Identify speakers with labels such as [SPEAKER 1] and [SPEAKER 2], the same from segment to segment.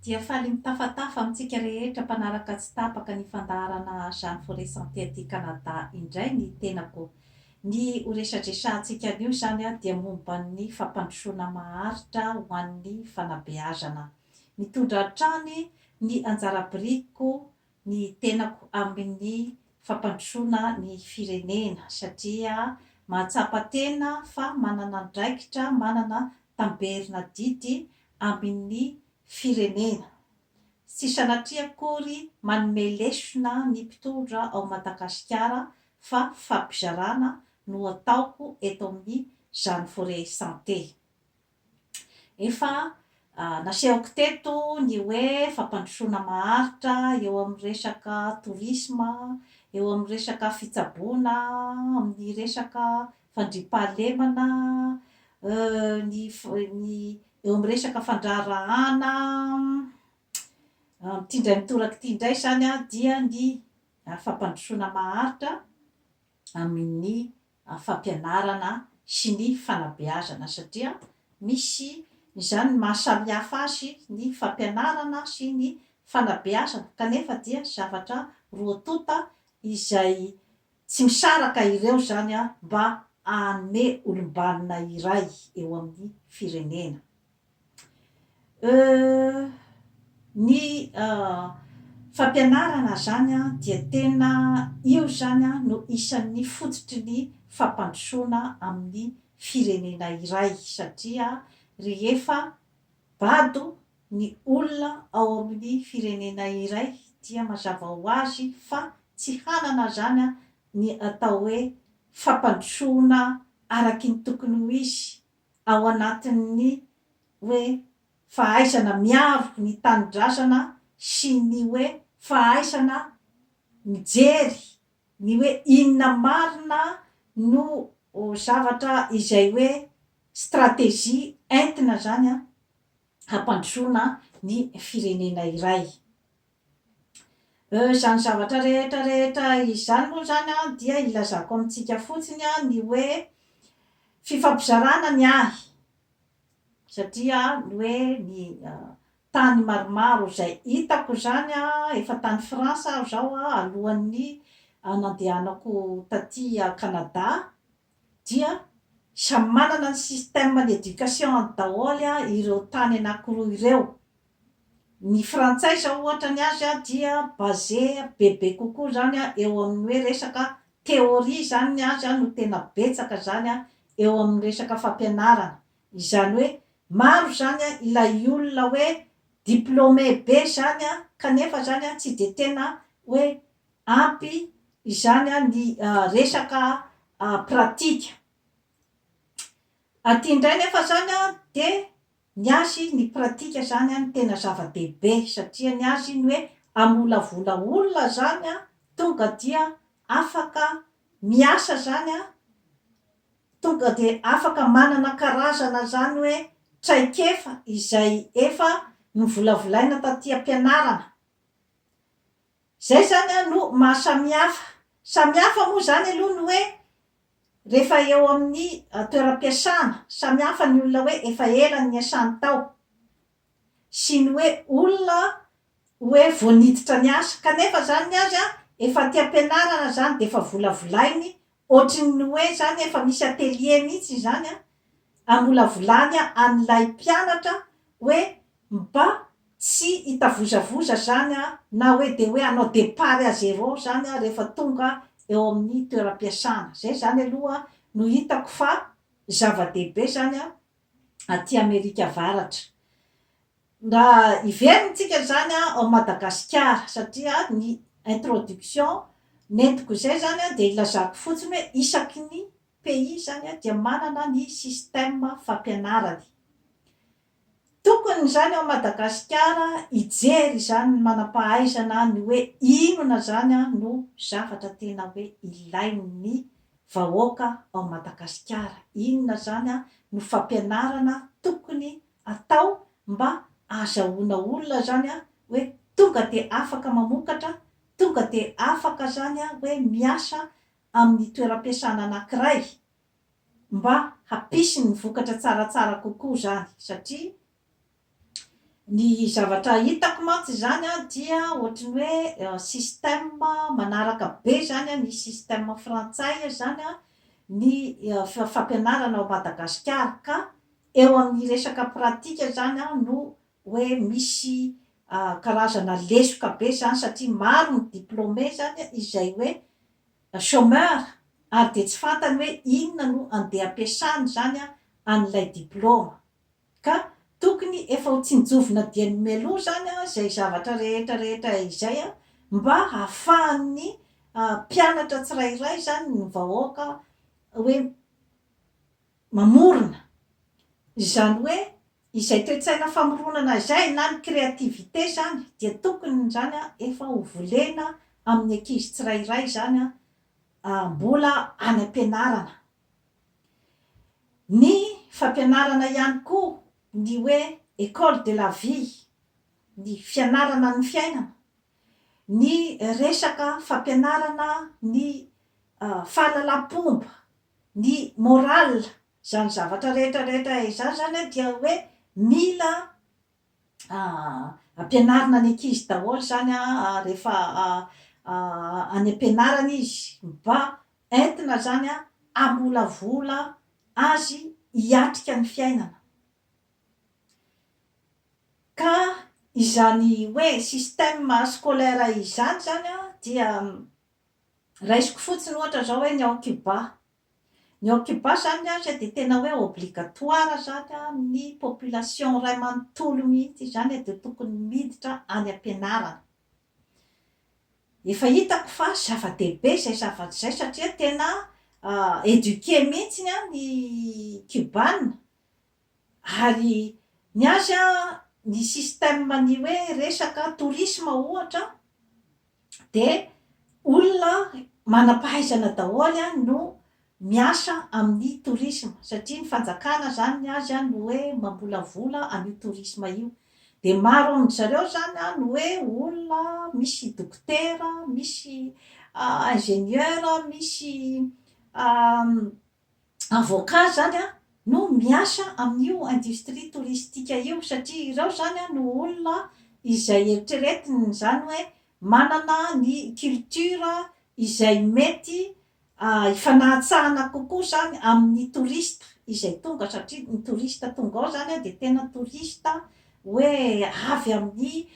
[SPEAKER 1] dia faly mitafatafa amintsika rehetra mpanaraka tsy tapaka ny fandaharana Jeanne Forest Santé aty Canada indray ny tenako. Ny horesadresantsika anio zany a dia momba ny fampandrosoana maharitra ho an'ny fanabeazana. Mitondra hatrany ny anjara biriko ny tenako amin'ny fampandrosoana ny firenena satria mahatsapa tena fa manana andraikitra, manana tamberina didy amin'ny firenena. Tsy sanatria akory manome lesona ny mpitondra ao Madagasikara fa fampizarana no ataoko eto amin'ny Jeanne Forest Santé. Efa nasehoko teto ny hoe fampandrosoana maharitra eo amin'ny resaka tourisme, eo amin'ny resaka fitsaboana, amin'ny resaka fandriampahalemana, ny eo amin'ny resaka fandraharahana, mitindray mitoraka ity indray zany a dia ny fampandrosoana maharitra amin'ny fampianarana sy ny fanabeazana satria misy izany mahasamihafa azy ny fampianarana sy ny fanabeazana kanefa dia zavatra roa-tonta izay tsy misaraka ireo zany a mba hanome olombanona iray eo amin'ny firenena. Ny fampianarana zany a dia tena io zany a no isan'ny fototry ny fampandrosoana amin'ny firenena iray satria rehefa bado ny olona ao amin'ny firenena iray dia mazava ho azy fa tsy hanana zany a ny atao hoe fampandrosoana araky ny tokony ho izy ao anatin'ny hoe fahaizana miaro ny tanindrazana sy ny hoe fahaizana mijery ny hoe inona marina no zavatra izay hoe stratégie entina zany a hampandrosoana ny firenena iray. Zany zavatra rehetra izany moa zany a dia ilazako amintsika fotsiny a ny hoe fifampizarana ny ahy satria ny hoe ny tany maromaro izay hitako zany a efa tany France aho zao a alohan'ny nandehanako taty Canada dia samy manana ny système d'éducation daholo a ireo tany anankiroa ireo. Ny frantsay zao ohatra ny azy a dia basé bebe kokoa zany a eo amin'ny hoe resaka théorie zany ny azy a no tena betsaka zany a eo amin'ny resaka fampianarana. Izany hoe maro zany a ilay olona hoe diplômé be zany a kanefa zany a tsy de tena hoe ampy izany a ny resaka pratika. Aty indray nefa zany a de ny azy ny pratika zany a ny tena zava-dehibe satria ny azy ny hoe amolavola olona zany a tonga dia afaka miasa zany a, tonga de afaka manana karazana zany hoe traikefa izay efa novolavolaina taty am-pianarana. Zay zany a no mahasamihafa. Samihafa moa zany aloha ny hoe rehefa eo amin'ny toeram-piasana, samihafa ny olona hoe efa ela ny niasany tao sy ny hoe olona hoe vao niditra ny asa kanefa zany ny azy a efa ty am-pianarana zany de efa volavolainy ohatriny ny hoe zany efa misy atelier mihitsy zany a amolavolany an'ilay mpianatra hoe mba tsy hitavozavoza zany a na hoe de hoe hanao départ à zéro zany a rehefa tonga eo amin'ny toeram-piasana. Zay zany aloha no hitako fa zava-dehibe zany a aty Amerika Avaratra. Mba iverintsika zany a ao Madagasikara satria ny introduction nentiko zay zany a de ilazako fotsiny hoe isaky ny pays zany a dia manana ny système fampianarany. Tokony zany ao Madagasikara hijery zany ny manam-pahaizana ny hoe inona zany a no zavatra tena hoe ilain'ny vahoaka ao Madagasikara. Inona zany a no fampianarana tokony atao mba ahazahoana olona zany a hoe tonga de afaka mamokatra, tonga de afaka zany a hoe miasa amin'ny toeram-piasana anankiray mba hampisy ny vokatra tsaratsara kokoa zany satria ny zavatra hitako mantsy zany a dia ohatrany hoe système manaraka be zany a ny système frantsay zany a ny fampianarana ao Madagasikara ka eo amin'ny resaka pratika zany a no hoe misy karazana lesoka be zany satria maro ny diplôme zany izay hoe chômeur ary de tsy fantany hoe inona no andeha ampiasany zany a an'ilay diplôma ka tokony efa ho tsinjovina dia ny mialoha zany a zay zavatra rehetrarehetra izay a mba hahafahan'ny mpianatra tsirairay zany ny vahoaka hoe mamorona izany hoe izay toe-tsaina famoronana izay na ny créativité zany dia tokony zany a efa ho volena amin'ny ankizy tsirairay zany a mbola any am-pianarana ny fampianarana ihany koa ny hoe école de la vie ny fianarana ny fiainana ny resaka fampianarana ny fahalalam-pomba ny moral zany zavatra rehetrarehetra izany zany a dia hoe mila ampianarina ny ankizy daholo zany a rehefa any am-pianarana izy mba entina zany a amolavola azy hiatrika ny fiainana ka izany hoe système scolaire izany zany a dia raisiko fotsiny ohatra zao hoe ny ao Cuba zany a de tena hoe obligatoire zany a ny population ray manontolo mihitsy zany a de tokony miditra any am-pianarana efa hitako fa zava-dehibe zay zavatra zay satria tena éduqué mihitsy a ny cubane ary ny azy a ny système ny hoe resaka tourisme ohatra de olona manam-pahaizana daholo a no miasa amin'ny tourisme satria ny fanjakana zany ny azy a no hoe mambolavola an'io tourisme io de maro amin'zareo zany a no hoe olona misy dokotera misy ingénieur misy avocat zany a no miasa amin'io industrie touristique io satria ireo zany a no olona izay eritreretiny zany hoe manana ny culture izay mety ifanahtsahana kokoa zany amin'ny touriste izay tonga satria ny touriste tonga ao zany a de tena touriste hoe avy amin'ny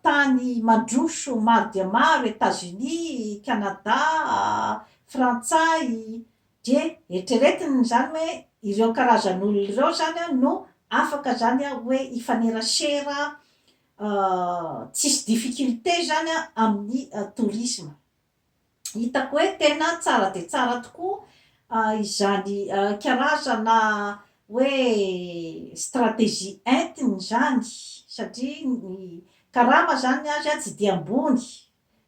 [SPEAKER 1] tany mandroso maro dia maro États-Unis, Canada, Frantsay de eritreretiny zany hoe ireo karazan'olona ireo zany a no afaka zany a hoe ifanerasera tsisy difficulté zany a amin'ny tourisme hitako hoe tena tsara de tsara tokoa izany karazana hoe stratégie entiny zany satria ny karama zany azy a tsy de ambony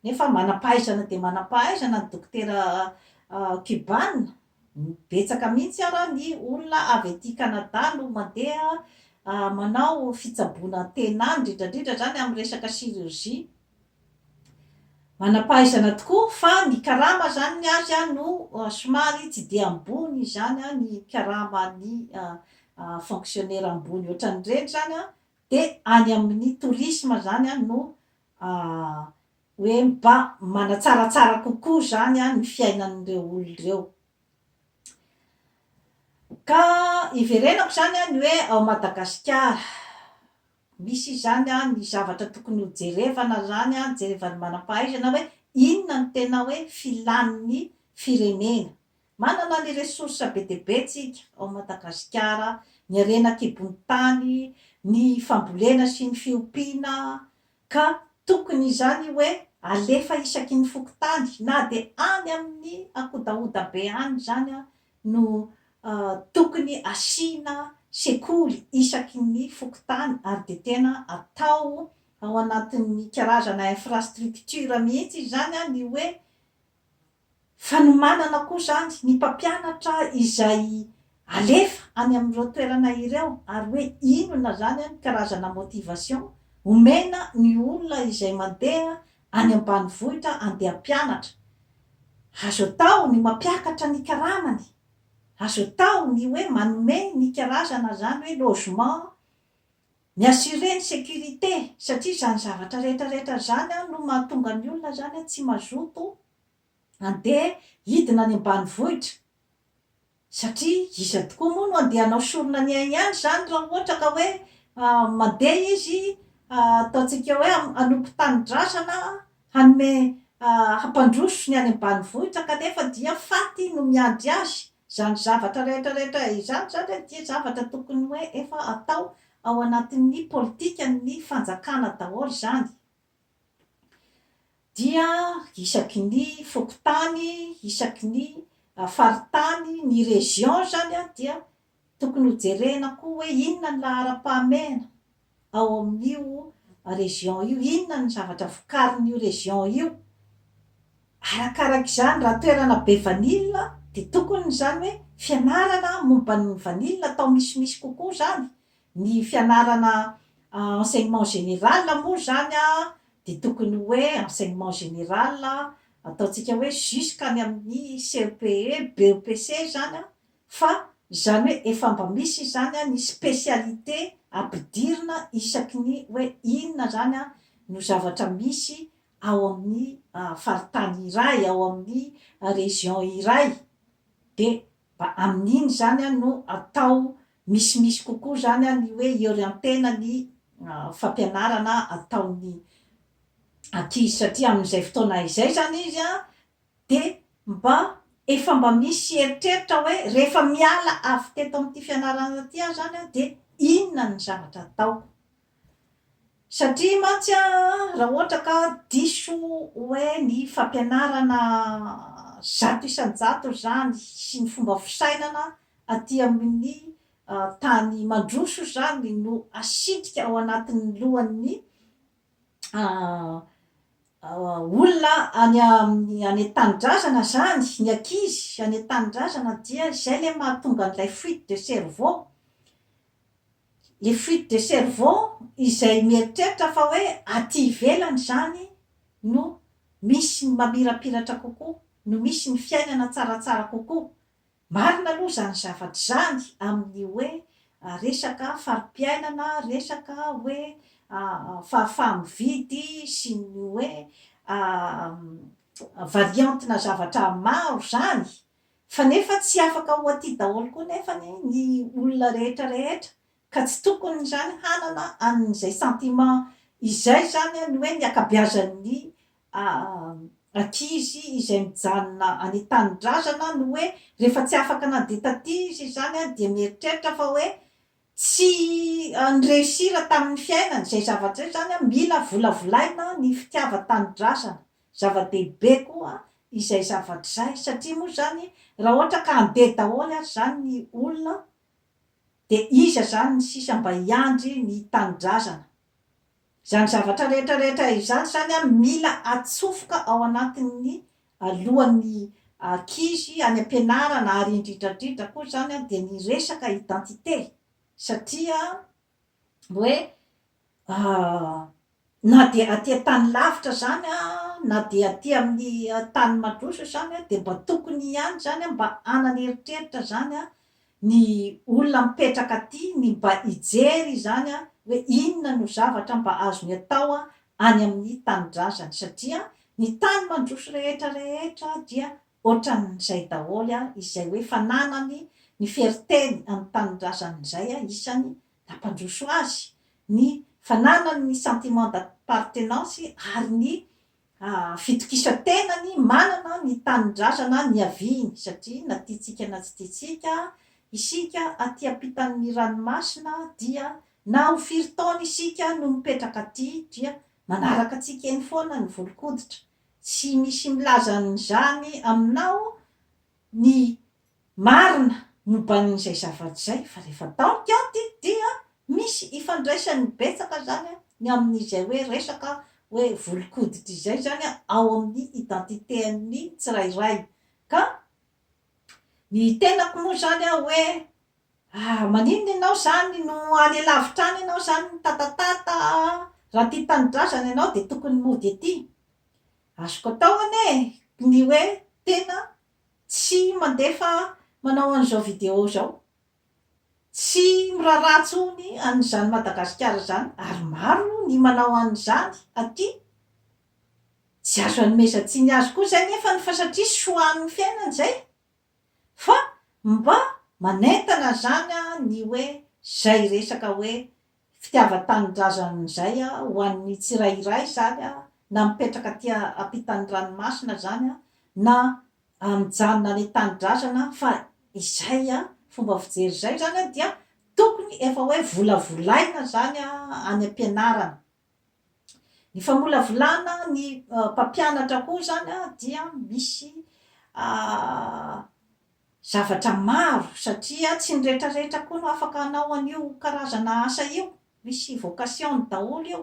[SPEAKER 1] nefa manam-pahaizana de manam-pahaizana ny dokotera cubane betsaka mihitsy ara ny olona avy aty Canada no mandeha manao fitsaboana tena indrindrandrindra zany amin'ny resaka chirurgie manam-pahaizana tokoa fa ny karama zany ny azy a no somary tsy de ambony zany a ny karama ny fonctionnaire ambony ohatran'ireny zany a de any amin'ny tourisme zany a no hoe mba manatsaratsara kokoa zany a ny fiainan'ireo olona ireo ka iverenako zany a ny hoe ao Madagasikara misy zany a ny zavatra tokony ho jerevana zany a jerevany manam-pahaizana hoe inona ny tena hoe filan'ny firenena manana ny ressource be de be tsika ao Madagasikara ny arenan-kibon'ny tany ny fambolena sy ny fiompiana ka tokony zany hoe alefa isaky ny fokontany na de any amin'ny akodaoda be any zany a no tokony asina sekoly isaky ny fokontany ary de tena atao ao anatin'ny karazana infrastructure mihitsy zany a ny hoe fanomanana koa zany ny mpampianatra izay alefa any amin'ireo toerana ireo ary hoe inona zany ny karazana motivation omena ny olona izay mandeha any ambanivohitra andeha mpianatra azo atao ny mampiakatra ny karamany azo atao ny hoe manome ny karazana zany hoe logement miassurer ny sécurité satria zany zavatra rehetrarehetra zany no mahatonga ny olona zany tsy mazoto andeha hidina any ambanivohitra satria iza tokoa moa no andeha hanao sorona ny ainy any zany raha ohatra ka hoe mandeha izy ataontsika hoe anompo tanidrasana hanome hampandroso ny any ambanivohitra kanefa dia faty no miandry azy zany zavatra rehetrarehetra izany zany dia zavatra tokony hoe efa atao ao anatin'ny politika ny fanjakana daholo zany dia isaky ny fokotany isaky ny faritany ny région zany dia tokony hojerena koa hoe inona ny lahara-pahamehana ao amin'io région io, inona ny zavatra vokarin'io région io arakarak'izany raha toerana be vanila de tokony zany hoe fianarana momba ny vanila atao misimisy kokoa zany ny fianarana enseignement général moa zany de tokony hoe enseignement général ataontsika hoe jusqu'any amin'ny CPE, BEPC zany fa zany hoe efa mba misy zany ny spécialité ampidirina isaky ny hoe inona zany no zavatra misy ao amin'ny faritany iray ao amin'ny région iray de mba amin'iny zany no atao misimisy kokoa zany ny hoe iorientena ny fampianarana ataon'ny ankizy satria amin'izay fotoana izay zany izy de mba efa mba misy eritreritra hoe rehefa miala avy teto amin'ity fianarana ty zany de inona ny zavatra ataoko satria mantsy raha ohatra ka diso hoe ny fampianarana zato isan-jato zany sy ny fomba fisainana aty amin'ny tany mandroso zany no asitrika ao anatin'ny lohan'ny olona any an-tanindrazana zany ny ankizy any an-tanindrazana dia zay le mahatonga an'ilay fuite de cerveau le fuite de cerveau izay mieritreritra fa hoe aty ivelany zany no misy ny mamirapiratra kokoa no misy ny fiainana tsaratsara kokoa marina aloha zany zavatra zany amin'ny hoe resaka farim-piainana resaka hoe fahafahamividy sy ny hoe variantina zavatra maro zany fa nefa tsy afaka ho aty daholo koa nefa ny olona rehetrarehetra ka tsy tokony zany hanana an'izay sentiment izay zany ny hoe ny akabeazan'ny ankizy izay mijanona any tanindrazana no hoe rehefa tsy afaka nandeha taty izy zany de mieritreritra fa hoe tsy nyrehsira tamin'ny fiainany zay zavatra zay zany mila volavolaina ny fitiava-tanidrasana zava-dehibe koa izay zavatra zay satria moa zany raha ohatra ka andeha daholo azy zany ny olona de iza zany ny sisa mba hiandry ny tanindrazana zany zavatra rehetrarehetra izany zany mila atsofoka ao anatin'ny alohan'ny ankizy any ampianarana ary indrindrandrindra koa zany de ny resaka identité satria hoe na de aty tany lavitra zany na de aty amin'ny tany mandroso zany de mba tokony ihany zany mba anana eritreritra zany ny olona mipetraka aty ny mba hijery zany hoe inona no zavatra mba azony atao any amin'ny tanindrazana satria ny tany mandroso rehetrarehetra dia ohatran'izay daholo izay hoe fananany ny feriteny amin'ny tanindrazan'izay isany nampandroso azy ny fananany ny sentiment d'appartenance ary ny fitokisan-tenany manana ny tanindrazana ny aviany satria na tiatsika na tsy tiatsika isika aty ampitan'ny ranomasina dia na ho firy taona isika no mipetraka aty dia manaraka atsika eny foana ny volokoditra tsy misy milazan'izany aminao ny marina momban'izay zavatra zay fa rehefa taoka aty dia misy ifandraisan'ny betsaka zany ny amin'izay hoe resaka hoe volokoditra izay zany ao amin'ny identitéan'ny tsirairay ka ny tenako moa zany hoe maninona ianao zany no any alavitra any ianao zany tatatata raha tia tanindrazana ianao de tokony mody aty azoko atao ane ny hoe tena tsy mandefa manao an'izao vidéo zao tsy miraratsony an'izany Madagasikara zany ary maro ny manao an'izany aty tsy azo anomeza-tsy ny azo koa zay nefa fa satria soahan'ny fiainany zay fa mba manentana zany ny hoe zay resaka hoe fitiava-tanindrazana zay ho an'ny tsirairay zany na mipetraka aty ampitany ranomasina zany na mijanona any tany-drazana fa izay fomba fijery zay zany dia tokony efa hoe volavolaina zany any am-pianarana. Ny famolavolana ny mpampianatra koa zany dia misy zavatra maro satria tsy ny rehetrarehetra koa no afaka hanao an'io karazana asa io, misy vocation daholo io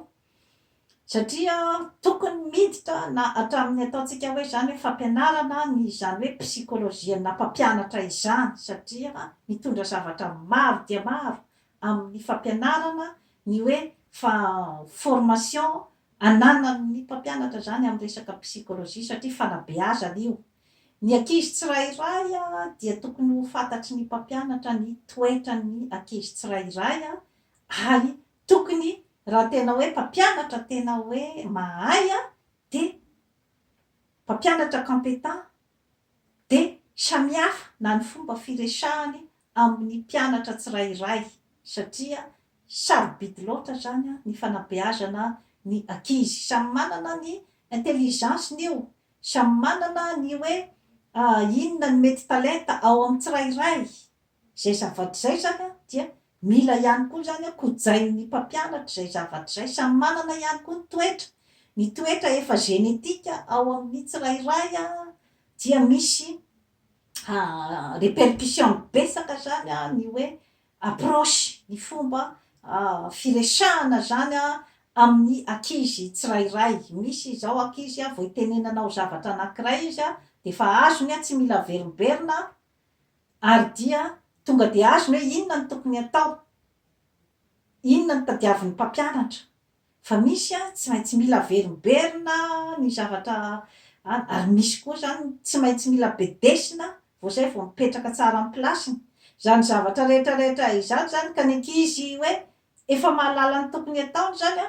[SPEAKER 1] satria tokony miditra na hatramin'ny ataontsika hoe zany hoe fampianarana ny zany hoe psikolojia na mpampianatra izany satria mitondra zavatra maro dia maro amin'ny fampianarana ny hoe formation ananan'ny mpampianatra zany amin'ny resaka psikolojia satria fanabeazana io. Ny ankizy tsirairay dia tokony ho fantatry ny mpampianatra ny toetra ny ankizy tsirairay ary tokony raha tena hoe mpampianatra tena hoe mahay dia mpampianatra compétent dia samihafa na ny fomba firesahany amin'ny mpianatra tsirairay satria sarobidy loatra zany ny fanabeazana ny ankizy. Samy manana ny intelligence-ny io, samy manana ny hoe inona ny mety talenta ao amin'ny tsirairay. Zay zavatra zay zany dia mila ihany koa zany kojain'ny mpampianatra zay zavatra zay. Samy manana ihany koa ny toetra efa genetika ao amin'ny tsirairay dia misy répercussion betsaka zany ny hoe approche ny fomba firesahana zany amin'ny ankizy tsirairay. Misy zao ankizy vao itenenanao zavatra anankiray izy dia efa azony tsy mila verimberina ary dia tonga dia azony hoe inona ny tokony atao, inona ny tadiavin'ny mpampianatra. Fa misy tsy maintsy mila verimberina ny zavatra ary misy koa zany tsy maintsy mila bedesina vao zay vao mipetraka tsara amin'ny plasiny. Zany zavatra rehetrarehetra izany zany ka ny ankizy hoe efa mahalala ny tokony ataony zany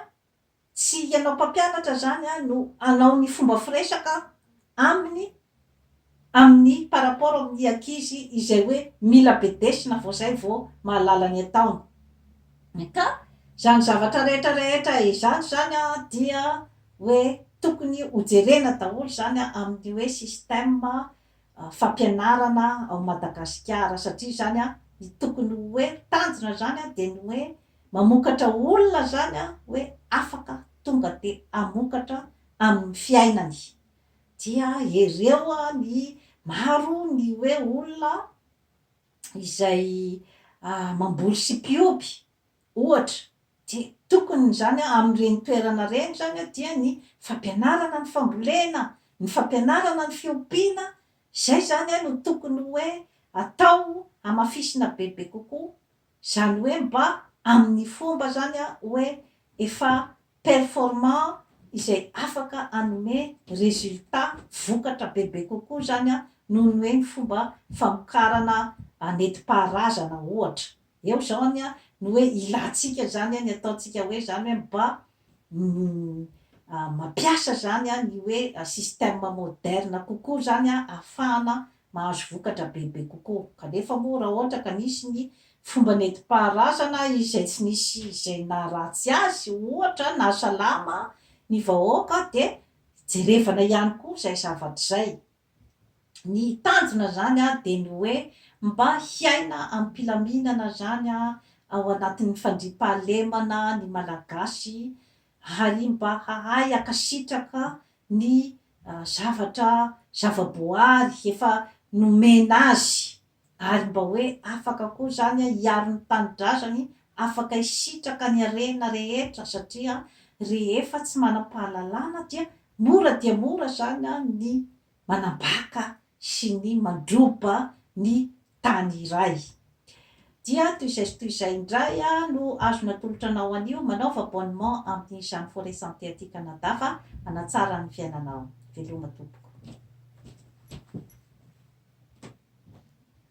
[SPEAKER 1] tsy ianao mpampianatra zany no anao ny fomba firesaka amin'ny par rapport amin'ny ankizy izay hoe mila bedesina vao zay vao mahalala ny ataony. Ka zany zavatra rehetrarehetra izany zany dia hoe tokony hojerena daholo zany amin'ny hoe système fampianarana ao Madagasikara satria zany ny tokony hoe tanjona zany dia ny hoe mamokatra olona zany hoe afaka tonga dia hamokatra amin'ny fiainany. Dia ireo ny maro ny hoe olona izay mamboly sy mpiompy ohatra dia tokony zany amin'ireny toerana reny zany dia ny fampianarana ny fambolena, ny fampianarana ny fiompiana. Zay zany no tokony hoe atao amafisina bebe kokoa zany hoe mba amin'ny fomba zany hoe efa performant izay afaka hanome résultat vokatra bebe kokoa zany noho ny hoe ny fomba famokarana nentim-paharazana ohatra. Eo zany no hoe ilantsika zany ny ataontsika hoe zany hoe mba mampiasa zany ny hoe système moderne kokoa zany ahafahana mahazo vokatra bebe kokoa. Kanefa moa raha ohatra ka nisy ny fomba nentim-paharazana izay tsy nisy izay naharatsy azy ohatra na salama ny vahoaka dia jerevana ihany koa zay zavatra zay. Ny tanjona zany dia ny hoe mba hiaina amin'ny mpilaminana zany ao anatin'ny fandriampahalemana ny malagasy ary mba hahay akasitraka ny zavatra zavaboary efa nomena azy ary mba hoe afaka koa zany hiaro ny tanindrazany, afaka hisitraka ny harena rehetra satria rehefa tsy manam-pahalalana dia mora zany ny manambaka sy ny mandroba ny tany iray. Dia toy izay indray no azona tolotra anao an'io manaova abonnement amin'izany forêt santé aty Canada fa hanatsara ny fiainanao. Veloma tompoko.